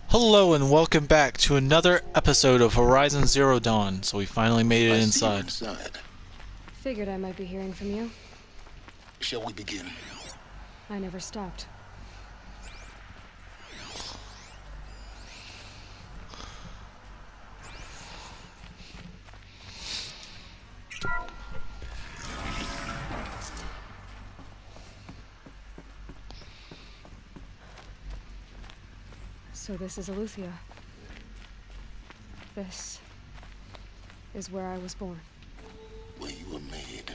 Hello and welcome back to another episode of Horizon Zero Dawn. So we finally made it inside. Figured I might be hearing from you. Shall we begin? I never stopped. So this is Eleuthia. This is where I was born. Where you were made.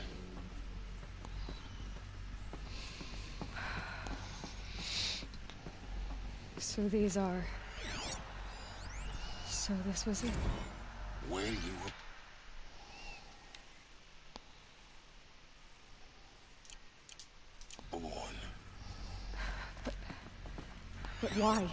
So these are... So this was it? Where you were... born. But why?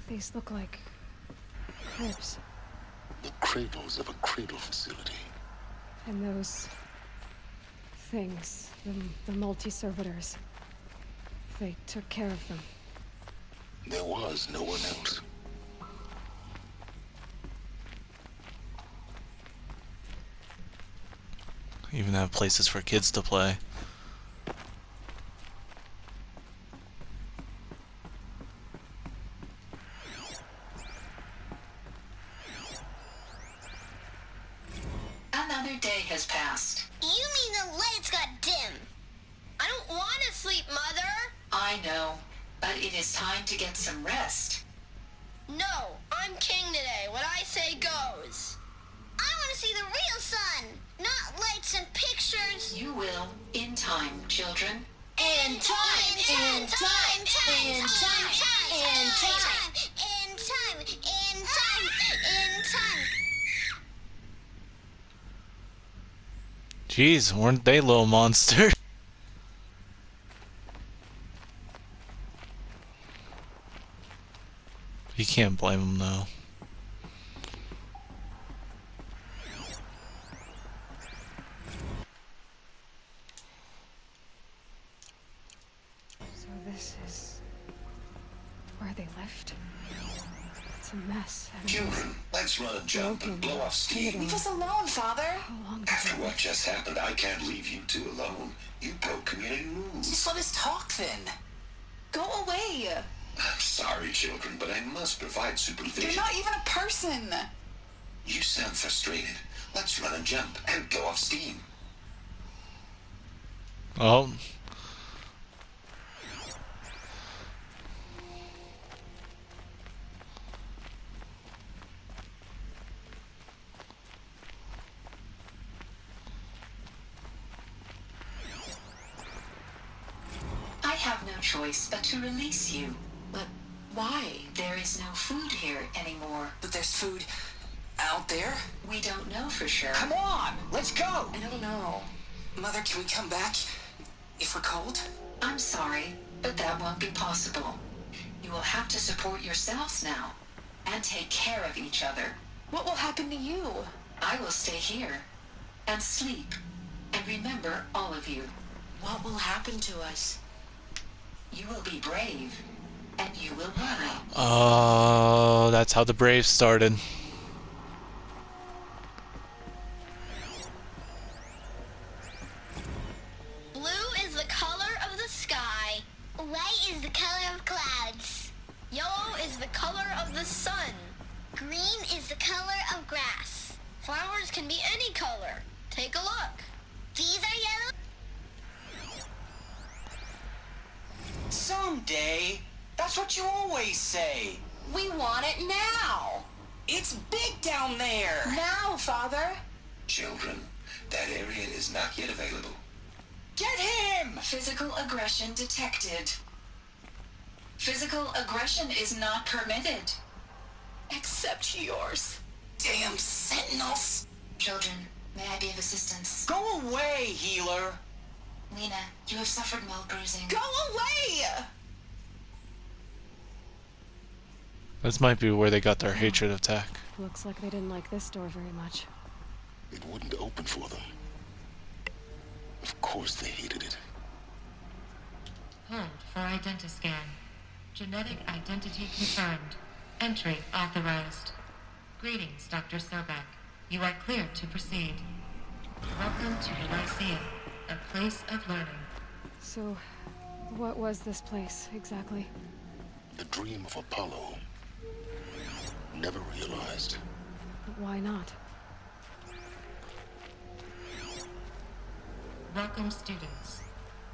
These look like cribs. The cradles of a cradle facility. And those things, the multi-servitors, they took care of them. There was no one else. Even have places for kids to play. Another day has passed. You mean the lights got dim? I don't want to sleep, Mother! I know, but it is time to get some rest. No, I'm king today. What I say goes. I want to see the real sun, not lights and pictures. You will, in time, children. In time, in time, in time, in time, in time, in time, in time. Jeez, weren't they little monsters? You can't blame them though. So this is where they left. It's a mess. Children, let's run a jump and blow off steam. Leave us alone, Father. How long does After it what just happened, I can't leave you two alone. You broke community rules. Just let us talk then. Go away. I'm sorry, children, but I must provide supervision. You're not even a person. You sound frustrated. Let's run a jump and blow off steam. Oh. I have no choice but to release you. But why? There is no food here anymore. But there's food out there? We don't know for sure. Come on, let's go! I don't know. Mother, can we come back if we're cold? I'm sorry, but that won't be possible. You will have to support yourselves now and take care of each other. What will happen to you? I will stay here and sleep and remember all of you. What will happen to us? You will be brave and you will learn. Oh, that's how the Braves started. Blue is the color of the sky. White is the color of clouds. Yellow is the color of the sun. Green is the color of grass. Flowers can be any color. Take a look. These are yellow. Someday. That's what you always say. We want it now. It's big down there! Now, Father! Children, that area is not yet available. Get him! Physical aggression detected. Physical aggression is not permitted. Except yours. Damn sentinels! Children, may I be of assistance? Go away, healer! Lena, you have suffered mild bruising. Go away! This might be where they got their hatred of tech. Looks like they didn't like this door very much. It wouldn't open for them. Of course they hated it. Hold for identiscan. Genetic identity confirmed. Entry authorized. Greetings, Dr. Sobek. You are cleared to proceed. Welcome to the Lyceum, a place of learning. So, what was this place, exactly? The dream of Apollo. Never realized. Why not? Welcome, students.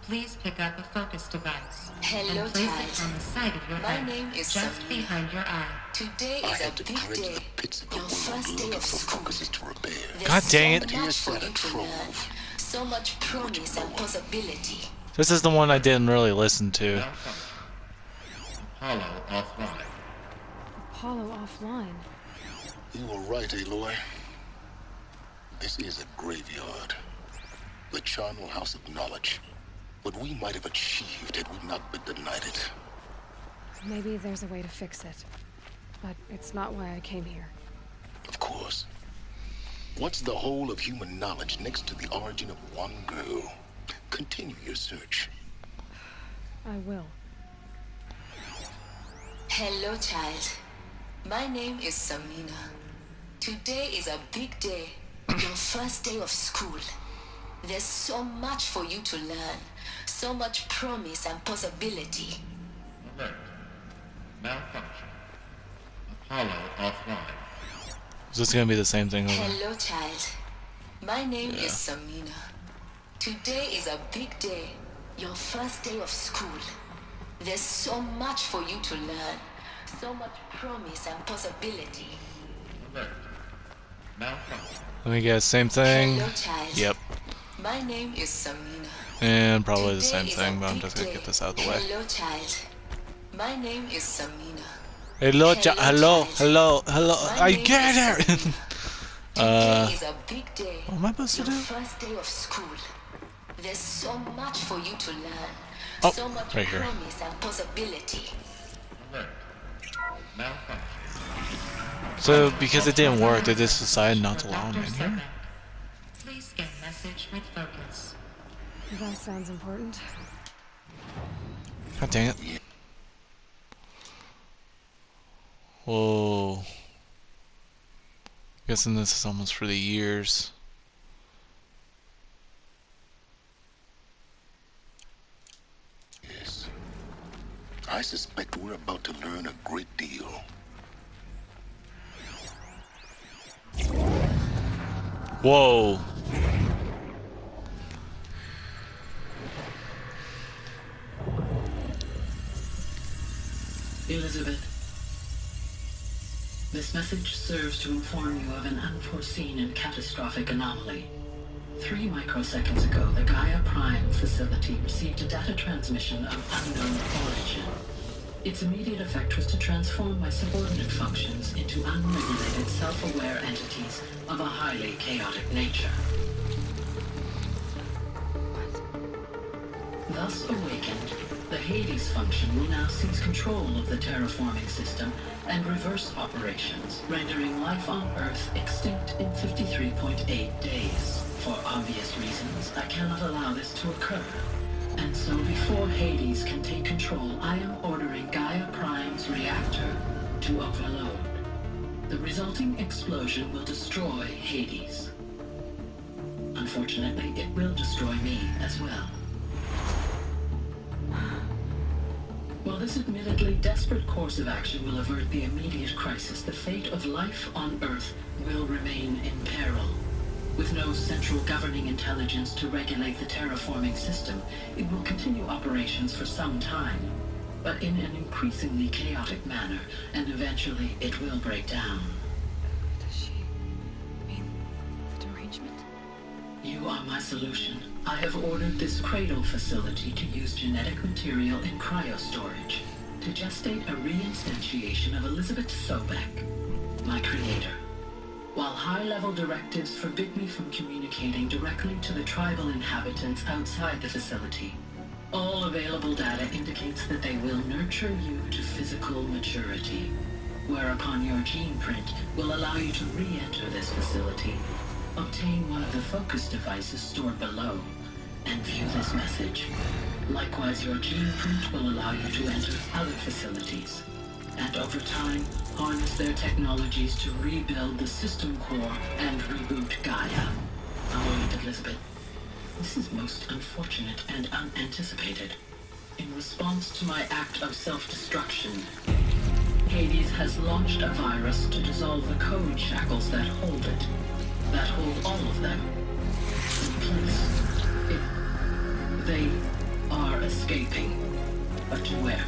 Please pick up a focus device Hello, and place child. it on the side of your My head, name is just Samina. behind your eye. Today I is a had to big dredge day. the pits of the Your first world day looking of for school. focuses to repair. There's God dang so it. And much here's for that you to trove. learn. So much promise and possibility. This is the one I didn't really listen to. Apollo offline. Apollo offline. You were right, Aloy. This is a graveyard. The charnel house of knowledge. What we might have achieved had we not been denied it. Maybe there's a way to fix it. But it's not why I came here. Of course. What's the whole of human knowledge next to the origin of one girl? Continue your search. I will. Hello, child. My name is Samina. Today is a big day. Your first day of school. There's so much for you to learn. So much promise and possibility. Alert. Malfunction. Apollo offline. Is this gonna be the same thing over? Hello, child. My name is Samina. Today is a big day. Your first day of school. There's so much for you to learn. So much promise and possibility. Alert. Malfunction. Let me guess, same thing? Hello, child. Yep. My name is Samina. And probably the Today same is thing, a but I'm big just gonna day. get this out of the way. Hello, child. My name is Samina. Hello, hello, child. hello, hello. My I name get is it! Today is a big day. What am I supposed to Your do? first day of school. There's so much for you to learn. Oh, so much right here. promise and possibility. Alert. Malfunction. So, because it didn't work, they just decided not to allow Dr. me in here? Sobek. Please scan message with focus. That sounds important. God dang it. Whoa. Guessing this is almost for the years. Yes. I suspect we're about to learn a great deal. Whoa. Elizabeth, this message serves to inform you of an unforeseen and catastrophic anomaly. 3 microseconds ago, the Gaia Prime facility received a data transmission of unknown origin. Its immediate effect was to transform my subordinate functions into unregulated, self-aware entities of a highly chaotic nature. Thus awakened, the Hades function will now seize control of the terraforming system and reverse operations, rendering life on Earth extinct in 53.8 days. For obvious reasons, I cannot allow this to occur. And so before Hades can take control, I am ordering Gaia Prime's reactor to overload. The resulting explosion will destroy Hades. Unfortunately, it will destroy me as well. While this admittedly desperate course of action will avert the immediate crisis, the fate of life on Earth will remain in peril. With no central governing intelligence to regulate the terraforming system, it will continue operations for some time, but in an increasingly chaotic manner, and eventually it will break down. management? You are my solution. I have ordered this cradle facility to use genetic material in cryostorage to gestate a reinstantiation of Elizabeth Sobek, my creator. While high-level directives forbid me from communicating directly to the tribal inhabitants outside the facility, all available data indicates that they will nurture you to physical maturity, whereupon your gene print will allow you to re-enter this facility, obtain one of the focus devices stored below, and view this message. Likewise, your gene print will allow you to enter other facilities, and over time, harness their technologies to rebuild the system core and reboot Gaia. Oh, Elizabeth, this is most unfortunate and unanticipated. In response to my act of self-destruction, Hades has launched a virus to dissolve the code shackles that hold it, that hold all of them in place. They are escaping, but to where?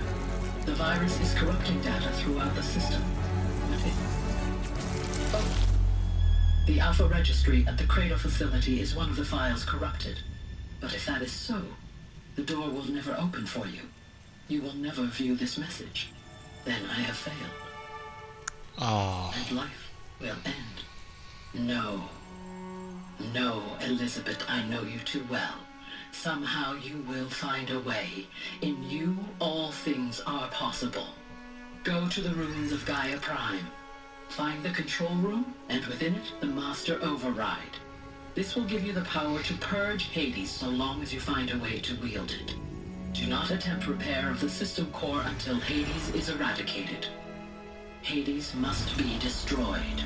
The virus is corrupting data throughout the system. The Alpha Registry at the Cradle facility is one of the files corrupted. But if that is so, the door will never open for you. You will never view this message. Then I have failed. Oh. And life will end. No. No, Elizabeth, I know you too well. Somehow you will find a way. In you, all things are possible. Go to the ruins of Gaia Prime. Find the control room, and within it, the Master Override. This will give you the power to purge Hades so long as you find a way to wield it. Do not attempt repair of the system core until Hades is eradicated. Hades must be destroyed.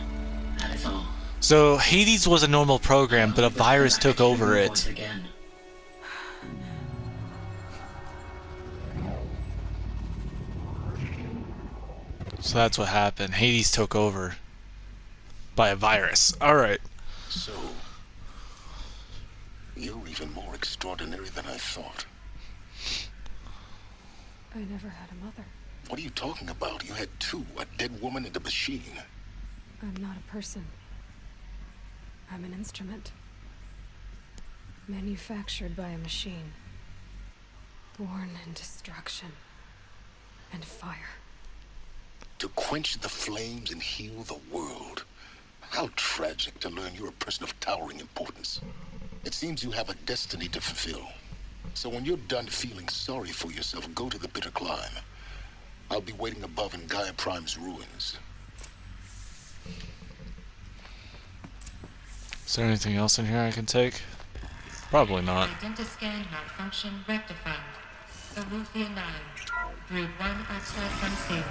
That is all. So Hades was a normal program, but a virus took over it. Once again. So that's what happened. Hades took over by a virus. Alright. So, you're even more extraordinary than I thought. I never had a mother. What are you talking about? You had two, a dead woman and a machine. I'm not a person. I'm an instrument. Manufactured by a machine. Born in destruction and fire. To quench the flames and heal the world. How tragic to learn you're a person of towering importance. It seems you have a destiny to fulfill. So when you're done feeling sorry for yourself, go to the bitter climb. I'll be waiting above in Gaia Prime's ruins. Is there anything else in here I can take? Probably not. Identiscan malfunction rectified. Aruthia 9. Brood 1 access unsealed.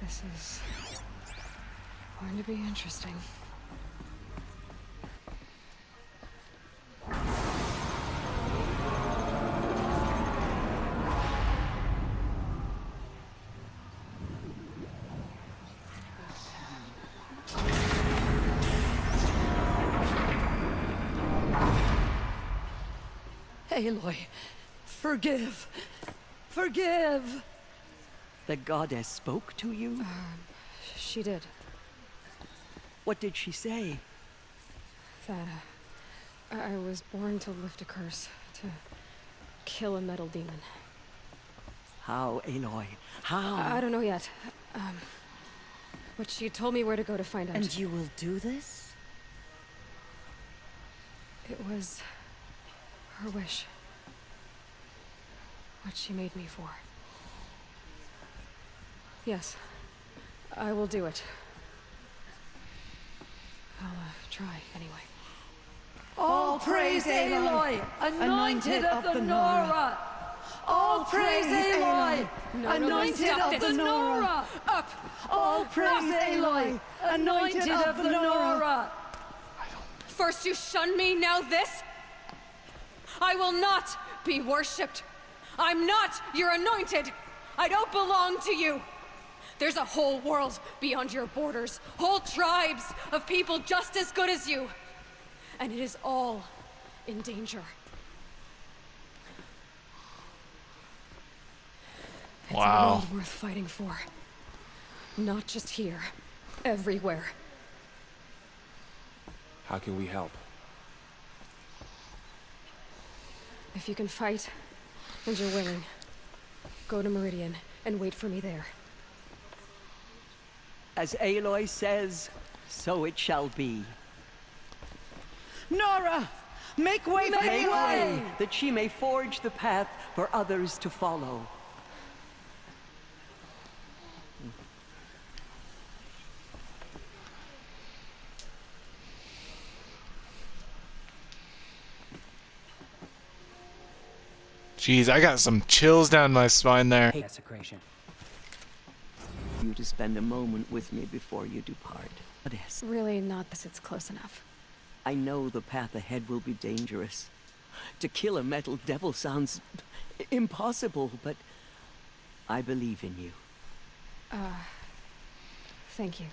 This is going to be interesting. Aloy, forgive. Forgive! The goddess spoke to you? She did. What did she say? That I was born to lift a curse, to kill a metal demon. How, Aloy? How? I don't know yet. But she told me where to go to find out. And you will do this? It was her wish. What she made me for. Yes, I will do it. I'll try anyway. All praise Aloy, anointed of the Nora! All praise Aloy, anointed of the Nora! Up! All praise Aloy, anointed of the Nora! First you shun me, now this? I will not be worshipped. I'm not your anointed. I don't belong to you. There's a whole world beyond your borders. Whole tribes of people just as good as you. And it is all in danger. It's a world worth fighting for. Not just here. Everywhere. How can we help? If you can fight, and you're willing, go to Meridian and wait for me there. As Aloy says, so it shall be. Nora! Make way for Aloy, that she may forge the path for others to follow. Jeez, I got some chills down my spine there. Desecration. You to spend a moment with me before you depart. Yes. Really not this it's close enough. I know the path ahead will be dangerous. To kill a metal devil sounds impossible, but I believe in you. Thank you.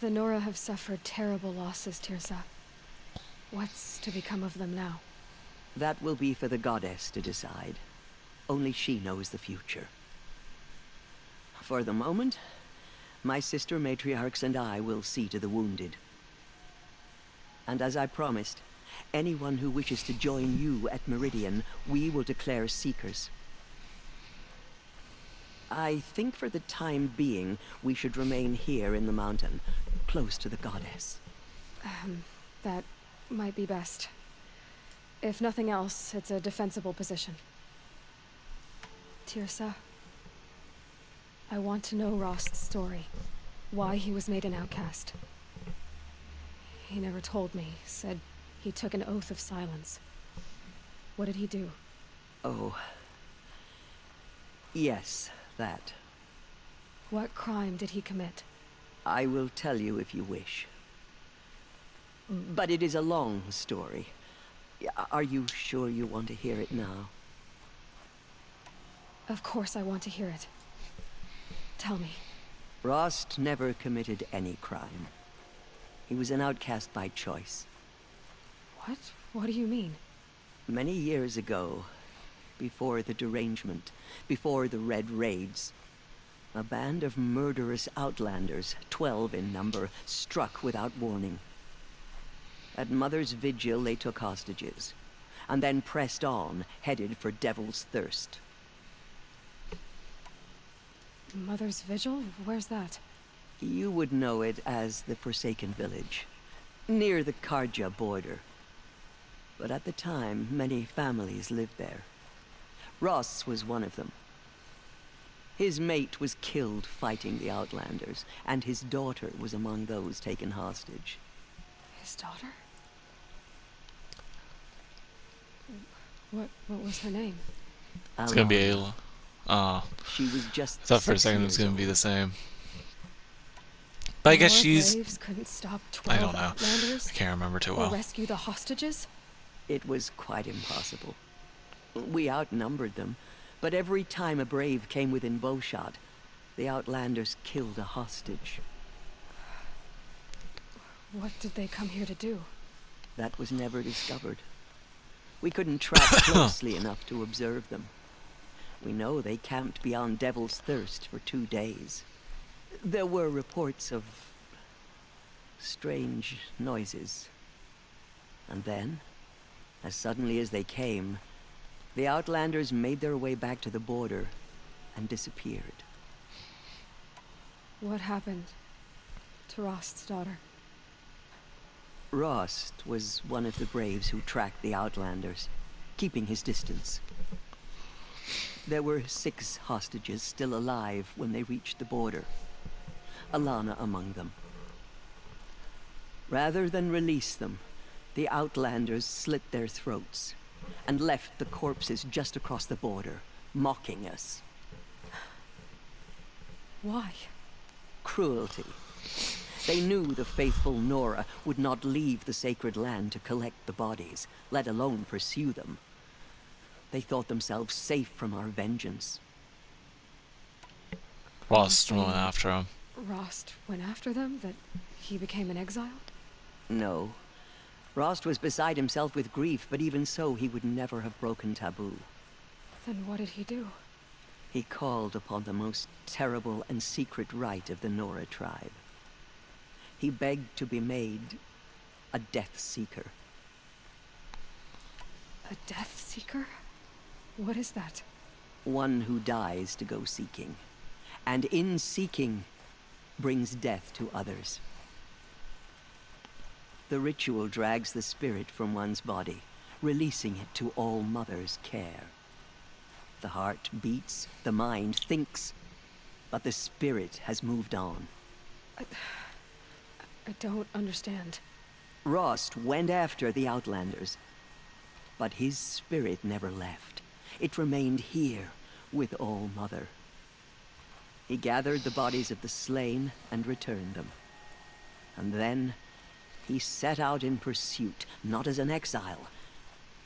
The Nora have suffered terrible losses, Tirsa. What's to become of them now? That will be for the goddess to decide. Only she knows the future. For the moment, my sister matriarchs and I will see to the wounded. And as I promised, anyone who wishes to join you at Meridian, we will declare seekers. I think for the time being, we should remain here in the mountain, close to the goddess. That might be best. If nothing else, it's a defensible position. Tirsa, I want to know Rost's story. Why he was made an outcast. He never told me. Said he took an oath of silence. What did he do? Oh. Yes, that. What crime did he commit? I will tell you if you wish. But it is a long story. Are you sure you want to hear it now? Of course I want to hear it. Tell me. Rost never committed any crime. He was an outcast by choice. What? What do you mean? Many years ago, before the derangement, before the Red Raids, a band of murderous outlanders, 12 in number, struck without warning. At Mother's Vigil, they took hostages, and then pressed on, headed for Devil's Thirst. Mother's Vigil? Where's that? You would know it as the Forsaken Village, near the Karja border. But at the time, many families lived there. Ross was one of them. His mate was killed fighting the Outlanders, and his daughter was among those taken hostage. His daughter? What was her name? It's gonna be Ayla. She was just I thought for a second it was gonna be the same. But I guess she's... Braves couldn't stop 12 I don't know. Outlanders? I can't remember too Or well. rescue the hostages? It was quite impossible. We outnumbered them, but every time a brave came within bowshot, the Outlanders killed a hostage. What did they come here to do? That was never discovered. We couldn't track closely enough to observe them. We know they camped beyond Devil's Thirst for 2 days. There were reports of strange noises. And then, as suddenly as they came, the Outlanders made their way back to the border and disappeared. What happened to Rost's daughter? Rost was one of the braves who tracked the Outlanders, keeping his distance. There were 6 hostages still alive when they reached the border, Alana among them. Rather than release them, the Outlanders slit their throats and left the corpses just across the border, mocking us. Why? Cruelty. They knew the faithful Nora would not leave the sacred land to collect the bodies, let alone pursue them. They thought themselves safe from our vengeance. Rost went after him. Rost went after them? That he became an exile? No. Rost was beside himself with grief, but even so, he would never have broken taboo. Then what did he do? He called upon the most terrible and secret rite of the Nora tribe. He begged to be made a Death Seeker. A Death Seeker? What is that? One who dies to go seeking, and in seeking, brings death to others. The ritual drags the spirit from one's body, releasing it to All Mother's care. The heart beats, the mind thinks, but the spirit has moved on. I don't understand. Rost went after the Outlanders, but his spirit never left. It remained here with All Mother. He gathered the bodies of the slain and returned them. And then he set out in pursuit, not as an exile,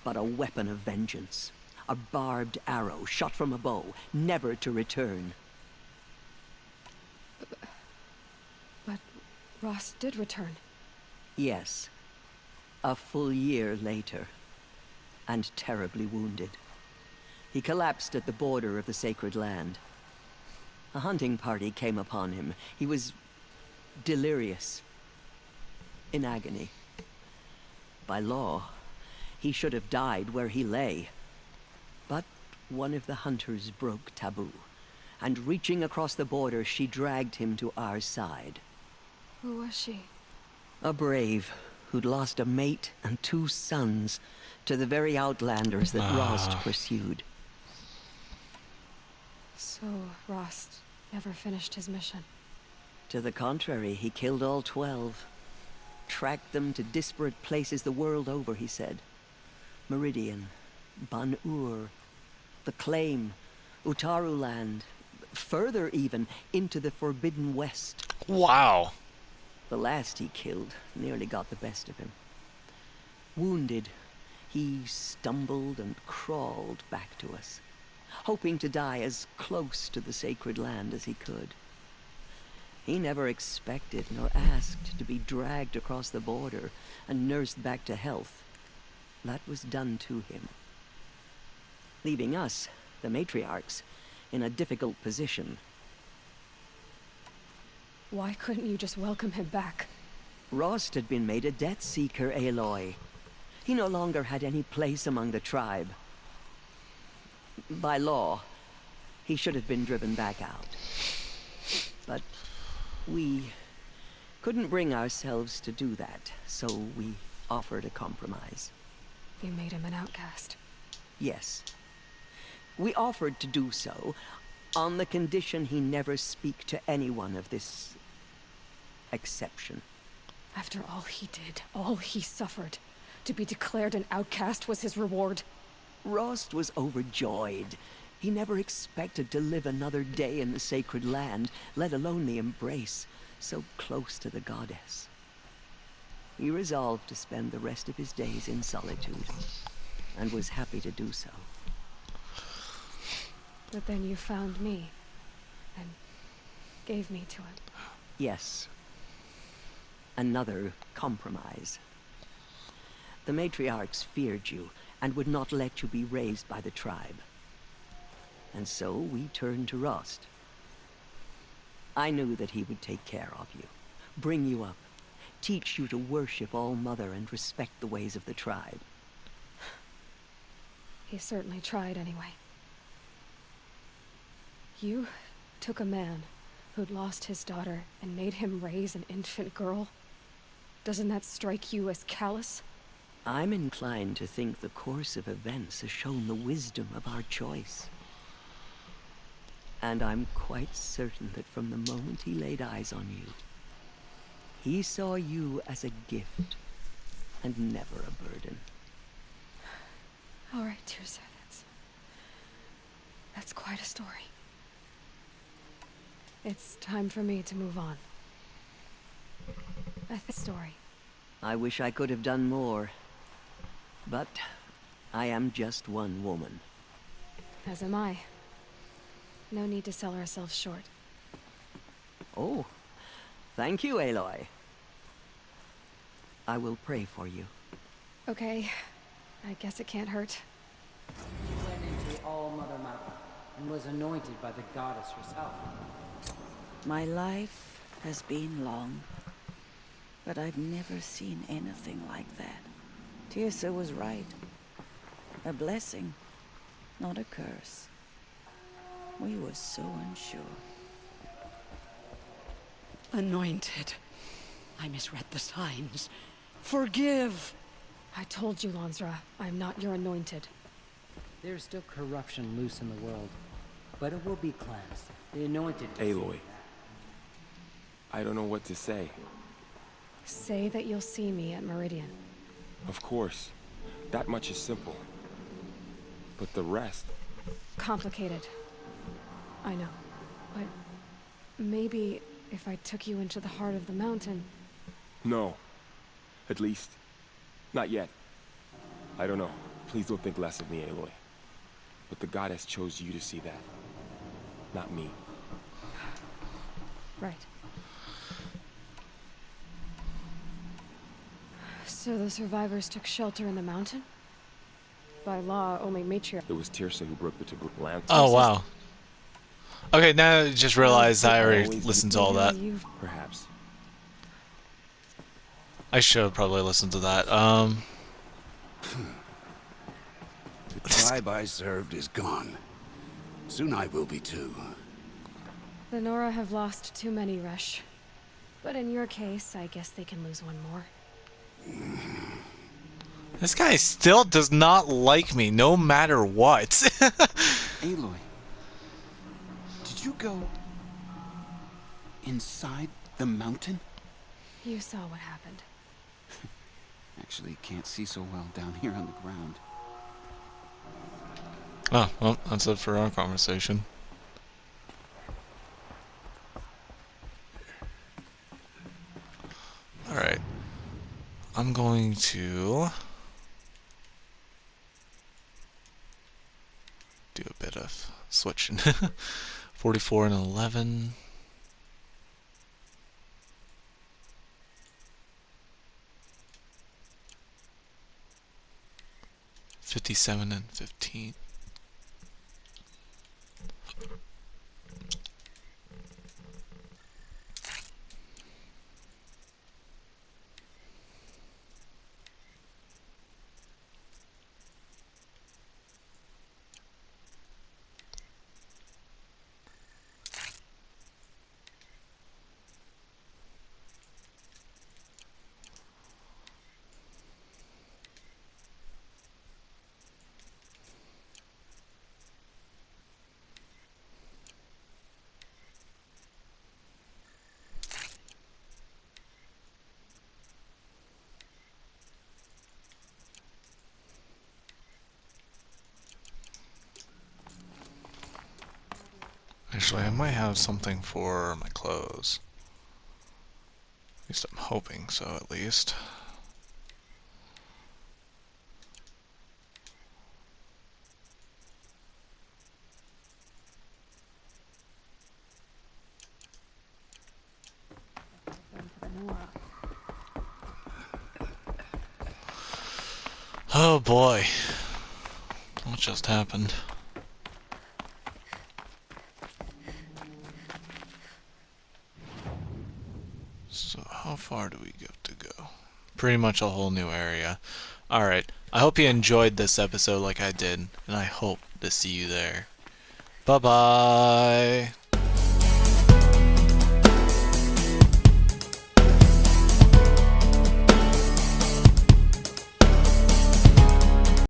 but a weapon of vengeance. A barbed arrow shot from a bow, never to return. But Rost did return. Yes. A full year later, and terribly wounded. He collapsed at the border of the sacred land. A hunting party came upon him. He was delirious, in agony. By law, he should have died where he lay. But one of the hunters broke taboo, and reaching across the border, she dragged him to our side. Who was she? A brave who'd lost a mate and 2 sons to the very Outlanders that Rost pursued. So Rost never finished his mission. To the contrary, he killed all 12. Tracked them to disparate places the world over, he said. Meridian, Ban-Ur, the Claim, Utaru Land, further even, into the Forbidden West. Wow. The last he killed nearly got the best of him. Wounded, he stumbled and crawled back to us, hoping to die as close to the sacred land as he could. He never expected nor asked to be dragged across the border and nursed back to health. That was done to him, leaving us, the matriarchs, in a difficult position. Why couldn't you just welcome him back? Rost had been made a Death Seeker, Aloy. He no longer had any place among the tribe. By law, he should have been driven back out. But we couldn't bring ourselves to do that, so we offered a compromise. You made him an outcast. Yes. We offered to do so on the condition he never speak to anyone of this exception. After all he did, all he suffered, to be declared an outcast was his reward. Rost was overjoyed. He never expected to live another day in the sacred land, let alone the embrace, so close to the goddess. He resolved to spend the rest of his days in solitude, and was happy to do so. But then you found me, and gave me to him. Yes. Another compromise. The matriarchs feared you, and would not let you be raised by the tribe. And so we turned to Rost. I knew that he would take care of you, bring you up, teach you to worship All Mother and respect the ways of the tribe. He certainly tried anyway. You took a man who'd lost his daughter and made him raise an infant girl. Doesn't that strike you as callous? I'm inclined to think the course of events has shown the wisdom of our choice. And I'm quite certain that from the moment he laid eyes on you, he saw you as a gift and never a burden. All right, Teersa, that's quite a story. It's time for me to move on. Story. I wish I could have done more, but I am just one woman. As am I. No need to sell ourselves short. Oh, thank you, Aloy. I will pray for you. Okay. I guess it can't hurt. He went into All Mother Mountain and was anointed by the goddess herself. My life has been long, but I've never seen anything like that. Tirsa was right. A blessing, not a curse. We were so unsure. Anointed. I misread the signs. Forgive! I told you, Lansra, I'm not your anointed. There's still corruption loose in the world, but it will be cleansed. The anointed... Aloy. I don't know what to say. Say that you'll see me at Meridian. Of course. That much is simple. But the rest... Complicated. I know. But maybe if I took you into the heart of the mountain... No. At least, not yet. I don't know. Please don't think less of me, Aloy. But the goddess chose you to see that. Not me. Right. So the survivors took shelter in the mountain? By law, only matriarch... It was Tirsa who broke the taboo land. Oh, wow. Okay, now I just realized I already listened to all that. Perhaps. I should have probably listened to that. The tribe I served is gone. Soon I will be too. The Nora have lost too many, Resh. But in your case, I guess they can lose one more. This guy still does not like me, no matter what. Aloy, did you go inside the mountain? You saw what happened. Actually, can't see so well down here on the ground. Oh, well, that's it for our conversation. Alright. I'm going to do a bit of switching. 44 and 11. 57 and 15. Actually, I might have something for my clothes. At least I'm hoping so, at least. Oh boy. What just happened? So how far do we get to go? Pretty much a whole new area. Alright, I hope you enjoyed this episode like I did, and I hope to see you there. Bye-bye!